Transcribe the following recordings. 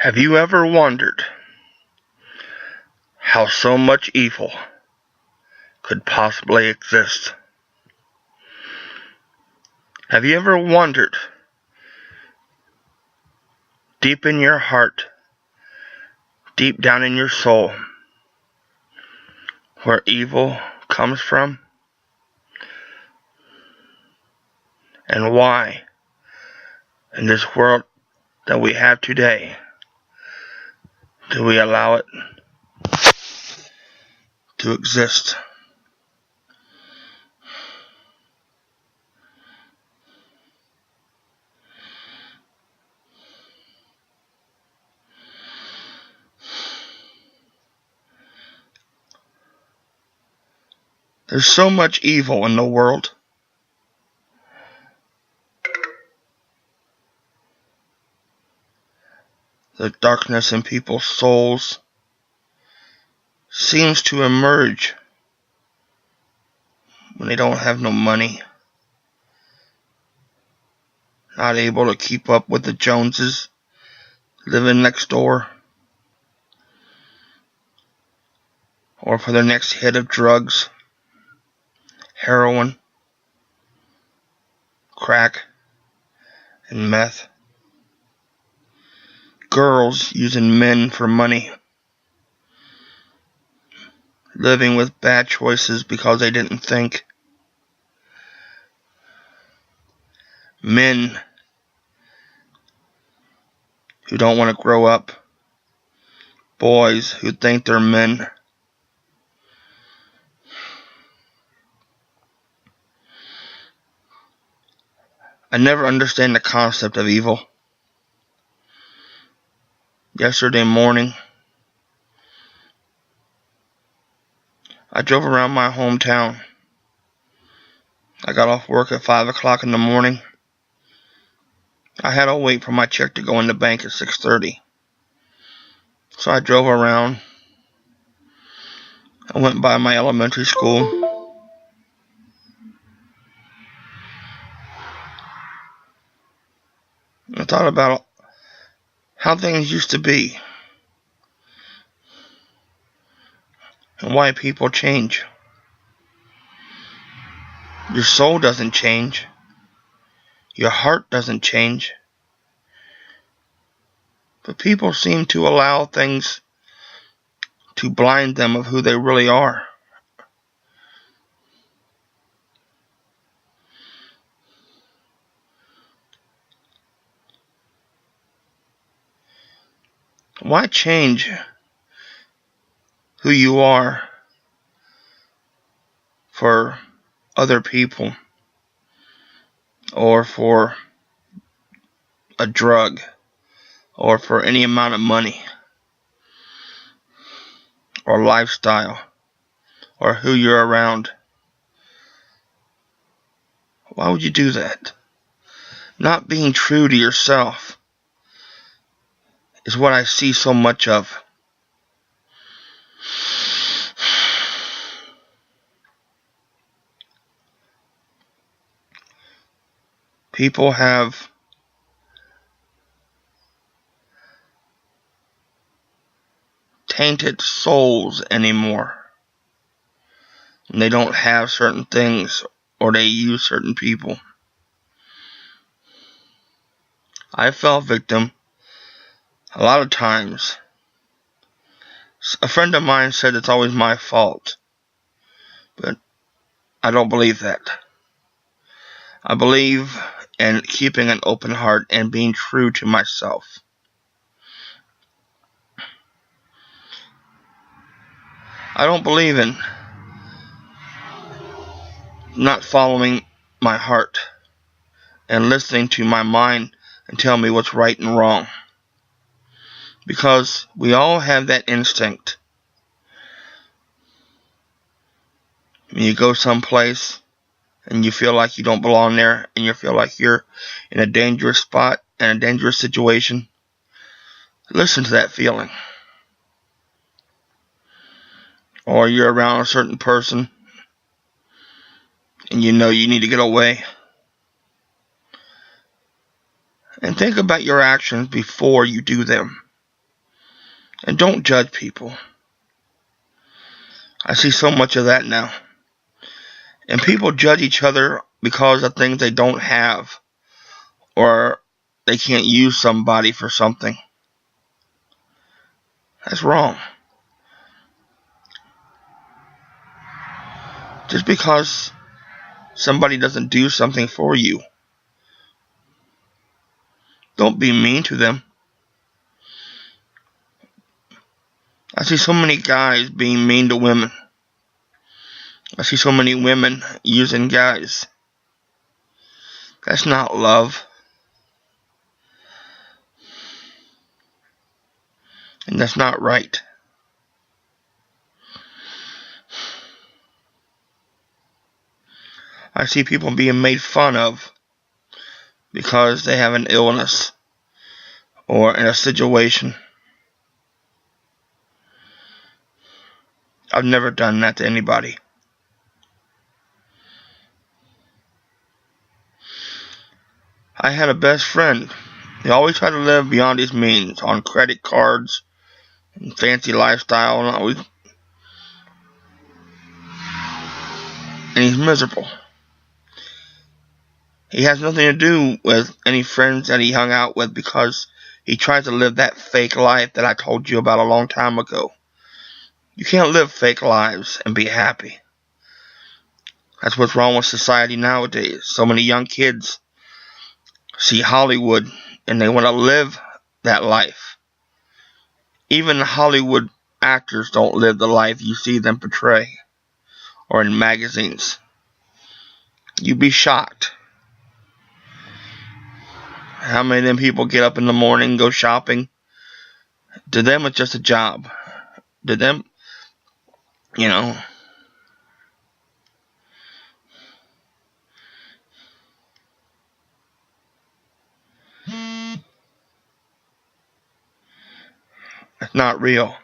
Have you ever wondered how so much evil could possibly exist? Have you ever wondered deep in your heart, deep down in your soul, where evil comes from? And why, in this world that we have today, do we allow it to exist? There's so much evil in the world. The darkness in people's souls seems to emerge when they don't have no money, not able to keep up with the Joneses, living next door, or for their next hit of drugs, heroin, crack, and meth. Girls using men for money, living with bad choices because they didn't think. Men who don't want to grow up. Boys who think they're men. I never understand the concept of evil. Yesterday morning, I drove around my hometown. I got off work at 5 o'clock in the morning. I had to wait for my check to go in the bank at 6:30. So I drove around. I went by my elementary school. I thought about how things used to be and why people change. Your soul doesn't change. Your heart doesn't change. But people seem to allow things to blind them of who they really are. Why change who you are for other people or for a drug or for any amount of money or lifestyle or who you're around? Why would you do that? Not being true to yourself is what I see so much of. People have tainted souls anymore. And they don't have certain things, or they use certain people. I fell victim a lot of times. A friend of mine said it's always my fault, but I don't believe that. I believe in keeping an open heart and being true to myself. I don't believe in not following my heart and listening to my mind and tell me what's right and wrong. Because we all have that instinct. When you go someplace and you feel like you don't belong there and you feel like you're in a dangerous spot and a dangerous situation, listen to that feeling. Or you're around a certain person and you know you need to get away. And think about your actions before you do them. And don't judge people. I see so much of that now. And people judge each other because of things they don't have, or they can't use somebody for something. That's wrong. Just because somebody doesn't do something for you, don't be mean to them. I see so many guys being mean to women. I see so many women using guys. That's not love. And that's not right. I see people being made fun of because they have an illness or in a situation. I've never done that to anybody. I had a best friend. He always tried to live beyond his means on credit cards and fancy lifestyle, and he's miserable. He has nothing to do with any friends that he hung out with because he tried to live that fake life that I told you about a long time ago. You can't live fake lives and be happy. That's what's wrong with society nowadays. So many young kids see Hollywood and they want to live that life. Even Hollywood actors don't live the life you see them portray or in magazines. You'd be shocked. How many of them people get up in the morning and go shopping? To them, it's just a job. To them, it's not real.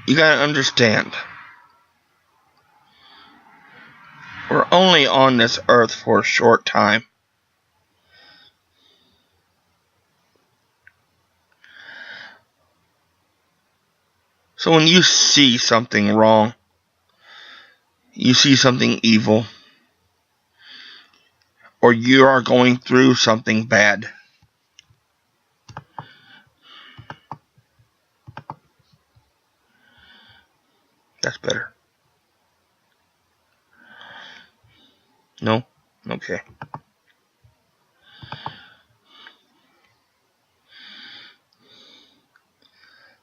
You gotta understand, we're only on this earth for a short time. So when you see something wrong, you see something evil, or you are going through something bad, that's better. No? Okay.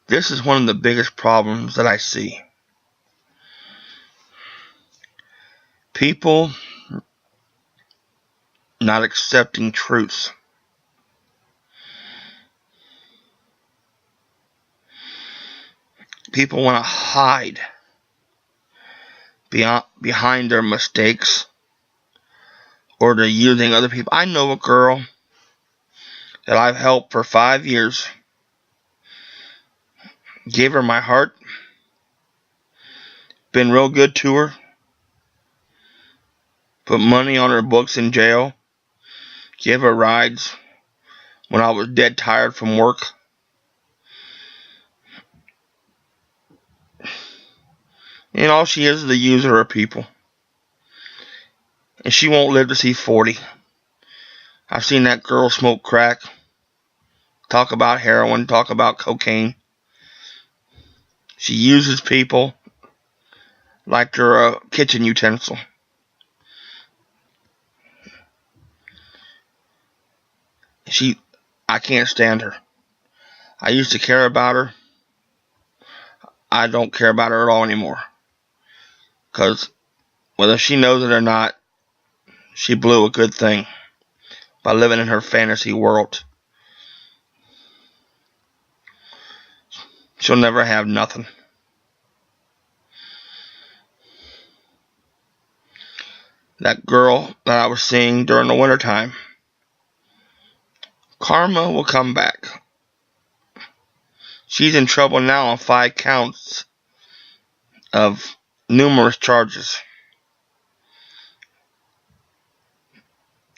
This is one of the biggest problems that I see. People not accepting truth. People want to hide behind their mistakes, or they're using other people. I know a girl that I've helped for 5 years. Gave her my heart. Been real good to her. Put money on her books in jail. Gave her rides when I was dead tired from work. And all she is a user of people. And she won't live to see 40. I've seen that girl smoke crack, talk about heroin, talk about cocaine. She uses people like they're a kitchen utensil. I can't stand her. I used to care about her. I don't care about her at all anymore. Because whether she knows it or not, she blew a good thing by living in her fantasy world. She'll never have nothing. That girl that I was seeing during the wintertime, karma will come back. She's in trouble now on 5 counts of numerous charges.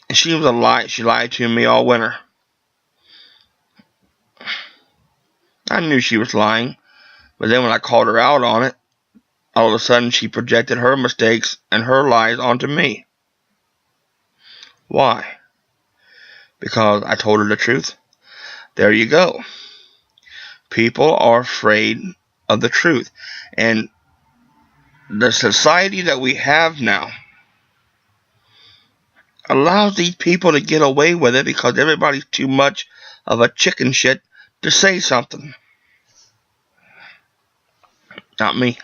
And she was a lie. She lied to me all winter. I knew she was lying, but then when I called her out on it, all of a sudden she projected her mistakes and her lies onto me. Why? Because I told her the truth. There you go. People are afraid of the truth. And the society that we have now allows these people to get away with it because everybody's too much of a chicken shit to say something. Not me.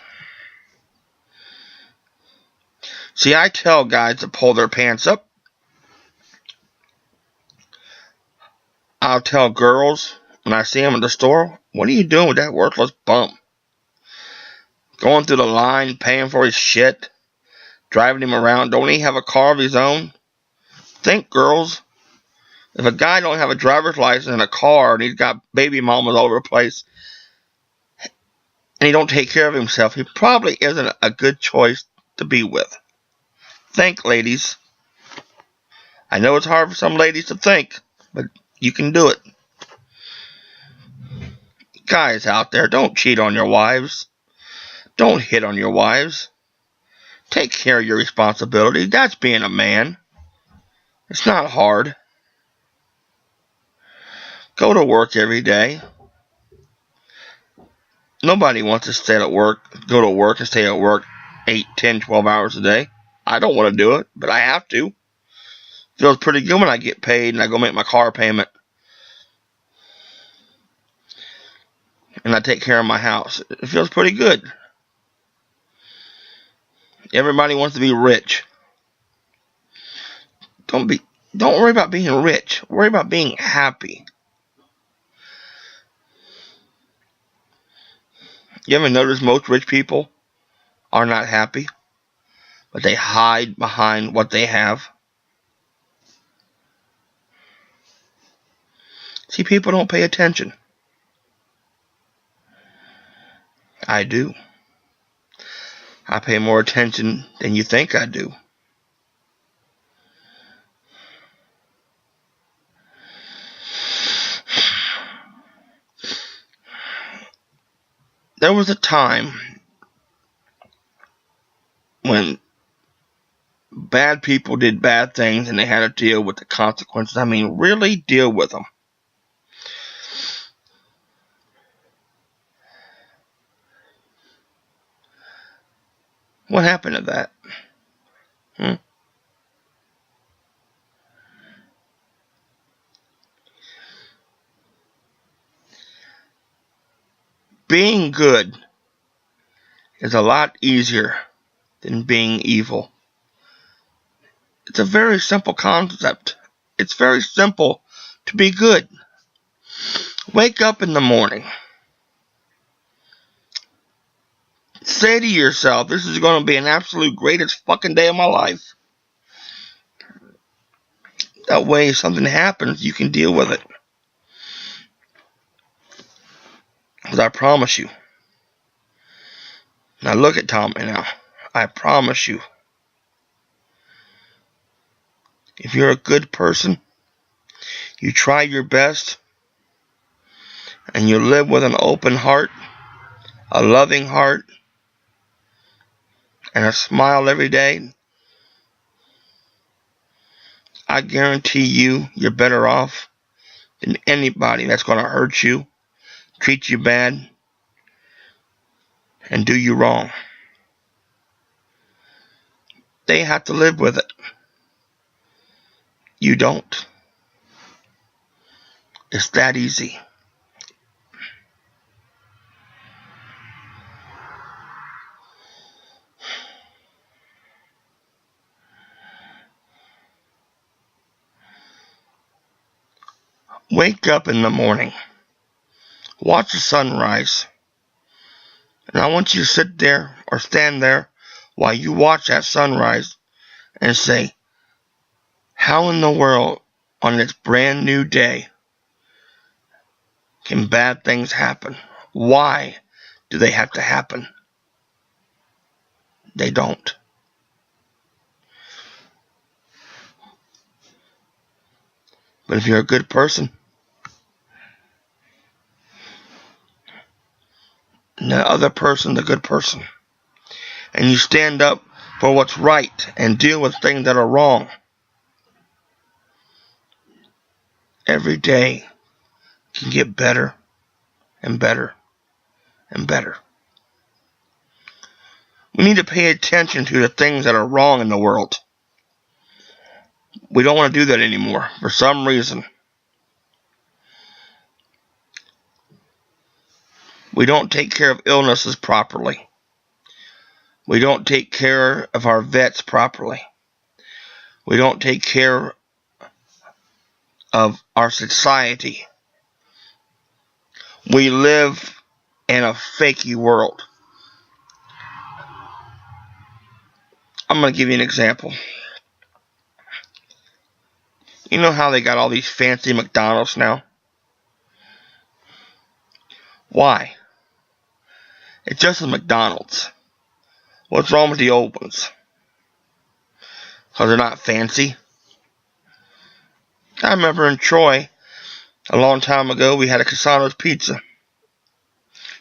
See, I tell guys to pull their pants up. I'll tell girls when I see them in the store, what are you doing with that worthless bum? Going through the line, paying for his shit, driving him around. Don't he have a car of his own? Think, girls. If a guy don't have a driver's license and a car and he's got baby mamas all over the place and he don't take care of himself, he probably isn't a good choice to be with. Think, ladies. I know it's hard for some ladies to think, but you can do it. Guys out there, don't cheat on your wives. Don't hit on your wives. Take care of your responsibility. That's being a man. It's not hard. Go to work every day. Nobody wants to go to work and stay at work 8, 10, 12 hours a day. I don't want to do it, but I have to. Feels pretty good when I get paid and I go make my car payment. And I take care of my house. It feels pretty good. Everybody wants to be rich. Don't worry about being rich. Worry about being happy. You ever notice most rich people are not happy? But they hide behind what they have. See, people don't pay attention. I do. I pay more attention than you think I do. There was a time when bad people did bad things and they had to deal with the consequences. I mean, really deal with them. What happened to that? Being good is a lot easier than being evil. It's a very simple concept. It's very simple to be good. Wake up in the morning. Say to yourself, this is going to be an absolute greatest fucking day of my life. That way, if something happens, you can deal with it. Because I promise you. Now look at Tommy now. I promise you. If you're a good person, you try your best, and you live with an open heart, a loving heart, and a smile every day, I guarantee you're better off than anybody that's going to hurt you, treat you bad, and do you wrong. They have to live with it. You don't. It's that easy. Wake up in the morning. Watch the sunrise. And I want you to sit there or stand there while you watch that sunrise and say, how in the world on this brand new day can bad things happen? Why do they have to happen? They don't. But if you're a good person, and the other person's a good person, and you stand up for what's right and deal with things that are wrong, every day can get better and better and better. We need to pay attention to the things that are wrong in the world. We don't want to do that anymore for some reason. We don't take care of illnesses properly. We don't take care of our vets properly. We don't take care of our society. We live in a fakey world. I'm going to give you an example. You know how they got all these fancy McDonald's now? Why? It's just a McDonald's. What's wrong with the old ones? Because they're not fancy. I remember in Troy, a long time ago, we had a Casano's Pizza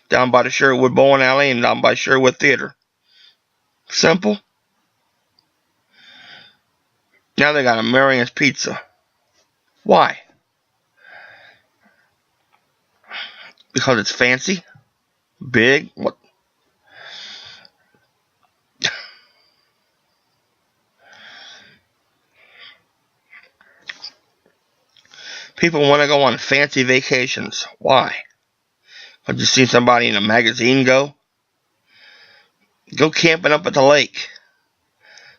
down by the Sherwood Bowling Alley and down by Sherwood Theater. Simple. Now they got a Marion's Pizza. Why? Because it's fancy? Big? What? People want to go on fancy vacations. Why? Because you see somebody in a magazine go? Go camping up at the lake.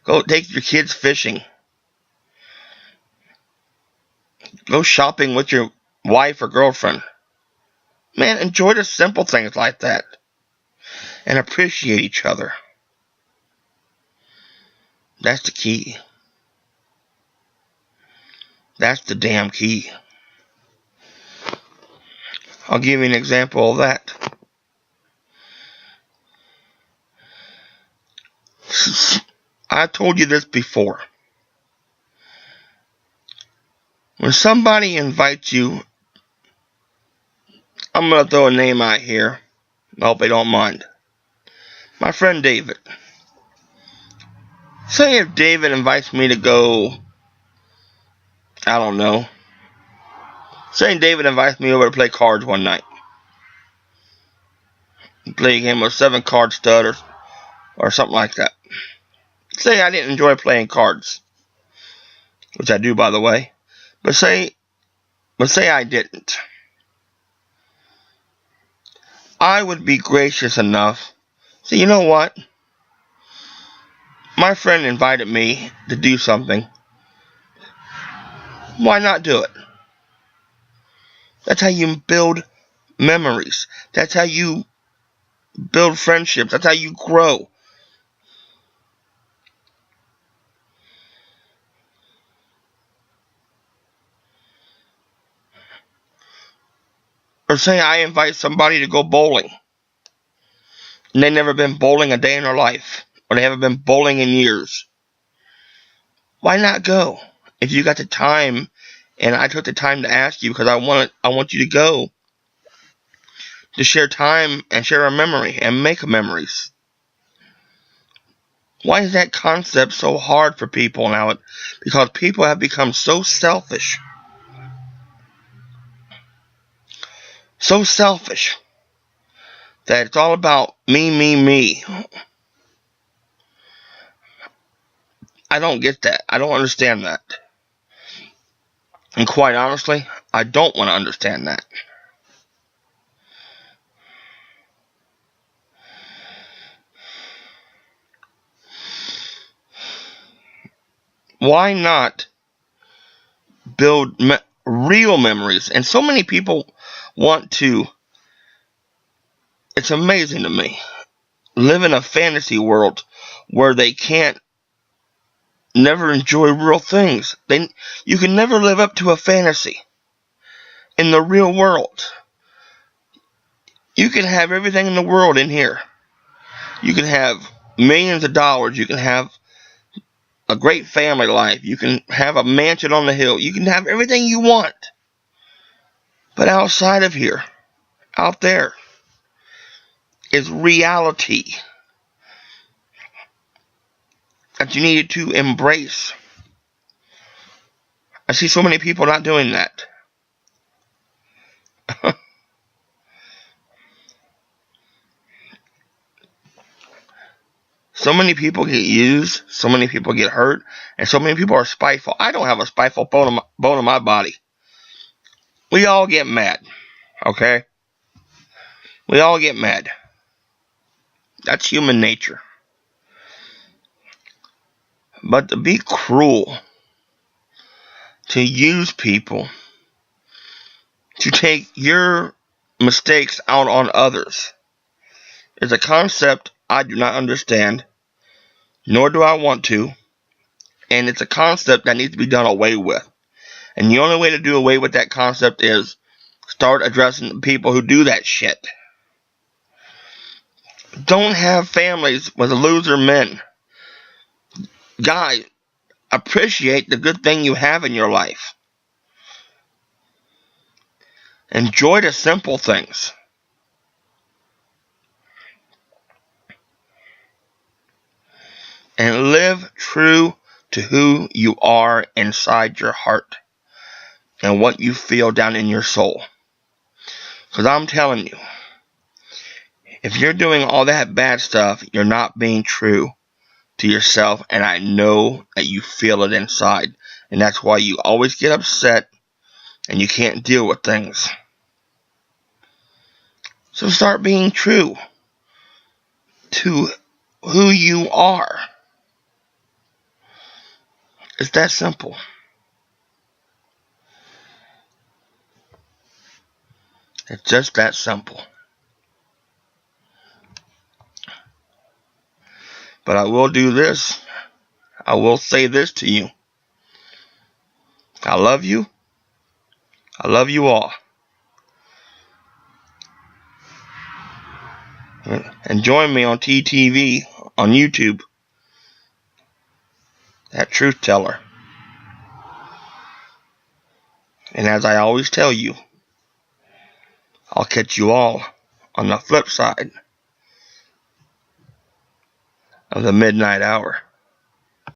Go take your kids fishing. Go shopping with your wife or girlfriend. Man, enjoy the simple things like that. And appreciate each other. That's the key. That's the damn key. I'll give you an example of that. I told you this before. When somebody invites you, I'm going to throw a name out here. I hope they don't mind. My friend David. Say if David invites me to go, I don't know. Say David invites me over to play cards one night. Play a game of 7-card stud or something like that. Say I didn't enjoy playing cards. Which I do, by the way. But say I didn't. I would be gracious enough. Say, you know what? My friend invited me to do something. Why not do it? That's how you build memories. That's how you build friendships. That's how you grow. Or say I invite somebody to go bowling. And they've never been bowling a day in their life. Or they haven't been bowling in years. Why not go? If you got the time, and I took the time to ask you because I want you to go. To share time and share a memory and make memories. Why is that concept so hard for people now? Because people have become so selfish. So selfish. That it's all about me, me, me. I don't get that. I don't understand that. And quite honestly, I don't want to understand that. Why not build real memories? And so many people want to. It's amazing to me. Live in a fantasy world where they can't never enjoy real things. You can never live up to a fantasy. In the real world, you can have everything in the world in here. You can have millions of dollars. You can have a great family life. You can have a mansion on the hill. You can have everything you want. But outside of here, out there, is reality that you needed to embrace. I see so many people not doing that. So many people get used, so many people get hurt, and so many people are spiteful. I don't have a spiteful bone in my body. We all get mad, okay? We all get mad. That's human nature. But to be cruel, to use people, to take your mistakes out on others, is a concept I do not understand, nor do I want to, and it's a concept that needs to be done away with. And the only way to do away with that concept is start addressing the people who do that shit. Don't have families with loser men. Guys, appreciate the good thing you have in your life. Enjoy the simple things. And live true to who you are inside your heart and what you feel down in your soul. Because I'm telling you, if you're doing all that bad stuff, you're not being true to yourself, and I know that you feel it inside, and that's why you always get upset and you can't deal with things. So start being true to who you are. It's that simple. It's just that simple. But I will do this. I will say this to you. I love you. I love you all. And join me on TTV on YouTube. That truth teller. And as I always tell you, I'll catch you all on the flip side of the midnight hour.